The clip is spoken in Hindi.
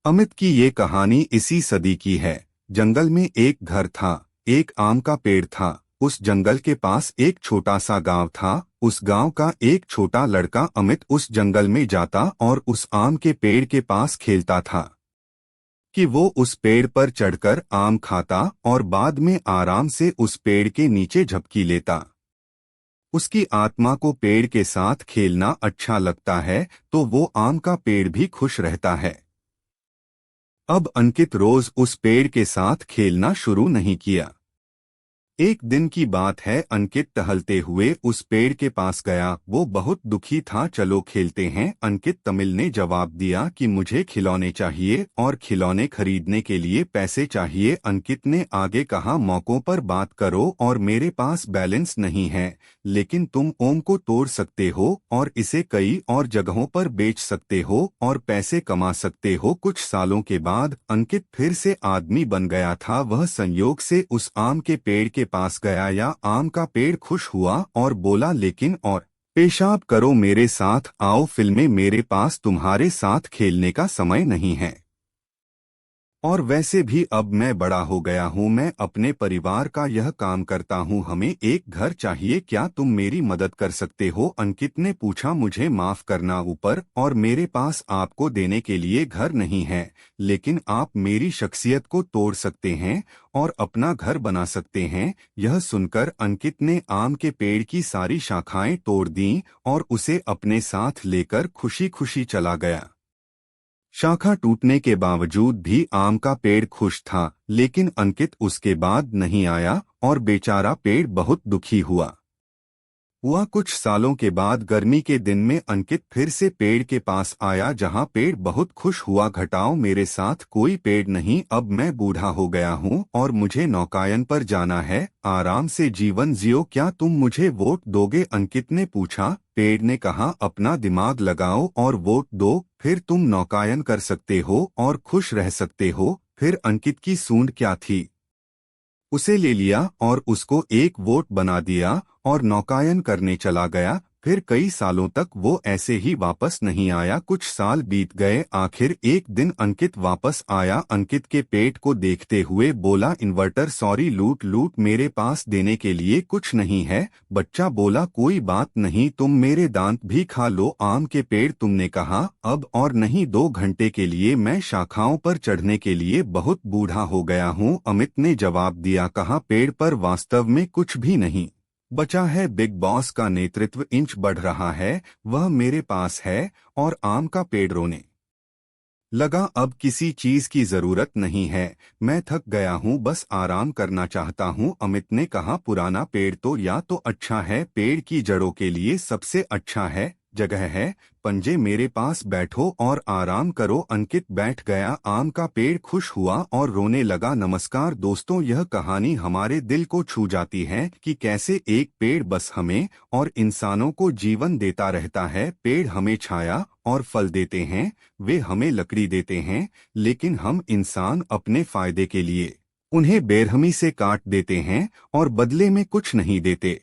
अमित की ये कहानी इसी सदी की है। जंगल में एक घर था। एक आम का पेड़ था। उस जंगल के पास एक छोटा सा गांव था। उस गांव का एक छोटा लड़का अमित उस जंगल में जाता और उस आम के पेड़ के पास खेलता था कि वो उस पेड़ पर चढ़कर आम खाता और बाद में आराम से उस पेड़ के नीचे झपकी लेता। उसकी आत्मा को पेड़ के साथ खेलना अच्छा लगता है, तो वो आम का पेड़ भी खुश रहता है। अब अंकित रोज उस पेड़ के साथ खेलना शुरू नहीं किया। एक दिन की बात है, अंकित टहलते हुए उस पेड़ के पास गया। वो बहुत दुखी था। चलो खेलते हैं, अंकित तमिल ने जवाब दिया कि मुझे खिलौने चाहिए और खिलौने खरीदने के लिए पैसे चाहिए। अंकित ने आगे कहा, मौकों पर बात करो और मेरे पास बैलेंस नहीं है, लेकिन तुम ओम को तोड़ सकते हो और इसे कई और जगहों पर बेच सकते हो और पैसे कमा सकते हो। कुछ सालों के बाद अंकित फिर से आदमी बन गया था। वह संयोग से उस आम के पेड़ के पास गया या आम का पेड़ खुश हुआ और बोला, लेकिन और पेशाब करो मेरे साथ, आओ फिल्में, मेरे पास तुम्हारे साथ खेलने का समय नहीं है। और वैसे भी अब मैं बड़ा हो गया हूँ, मैं अपने परिवार का यह काम करता हूँ, हमें एक घर चाहिए, क्या तुम मेरी मदद कर सकते हो? अंकित ने पूछा, मुझे माफ करना ऊपर और मेरे पास आपको देने के लिए घर नहीं है, लेकिन आप मेरी शख्सियत को तोड़ सकते हैं और अपना घर बना सकते हैं। यह सुनकर अंकित ने आम के पेड़ की सारी शाखाएं तोड़ दीं और उसे अपने साथ लेकर खुशी खुशी चला गया। शाखा टूटने के बावजूद भी आम का पेड़ खुश था, लेकिन अंकित उसके बाद नहीं आया और बेचारा पेड़ बहुत दुखी हुआ। कुछ सालों के बाद गर्मी के दिन में अंकित फिर से पेड़ के पास आया, जहां पेड़ बहुत खुश हुआ। घटाओ मेरे साथ कोई पेड़ नहीं, अब मैं बूढ़ा हो गया हूं और मुझे नौकायन पर जाना है, आराम से जीवन जियो, क्या तुम मुझे वोट दोगे? अंकित ने पूछा। पेड़ ने कहा, अपना दिमाग लगाओ और वोट दो, फिर तुम नौकायन कर सकते हो और खुश रह सकते हो। फिर अंकित की सूंड क्या थी, उसे ले लिया और उसको एक वोट बना दिया और नौकायन करने चला गया। फिर कई सालों तक वो ऐसे ही वापस नहीं आया। कुछ साल बीत गए, आखिर एक दिन अंकित वापस आया। अंकित के पेट को देखते हुए बोला, इन्वर्टर सॉरी, लूट लूट, मेरे पास देने के लिए कुछ नहीं है। बच्चा बोला, कोई बात नहीं, तुम मेरे दांत भी खा लो। आम के पेड़, तुमने कहा अब और नहीं, 2 घंटे के लिए मैं शाखाओं पर चढ़ने के लिए बहुत बूढ़ा हो गया हूँ। अमित ने जवाब दिया। कहा, पेड़ पर वास्तव में कुछ भी नहीं बचा है, बिग बॉस का नेतृत्व इंच बढ़ रहा है, वह मेरे पास है। और आम का पेड़ रोने लगा, अब किसी चीज की जरूरत नहीं है, मैं थक गया हूँ, बस आराम करना चाहता हूँ। अमित ने कहा, पुराना पेड़ तो या तो अच्छा है, पेड़ की जड़ों के लिए सबसे अच्छा है, जगह है, पंजे, मेरे पास बैठो और आराम करो। अंकित बैठ गया। आम का पेड़ खुश हुआ और रोने लगा। नमस्कार दोस्तों, यह कहानी हमारे दिल को छू जाती है कि कैसे एक पेड़ बस हमें और इंसानों को जीवन देता रहता है। पेड़ हमें छाया और फल देते हैं, वे हमें लकड़ी देते हैं, लेकिन हम इंसान अपने फायदे के लिए उन्हें बेरहमी से काट देते हैं और बदले में कुछ नहीं देते।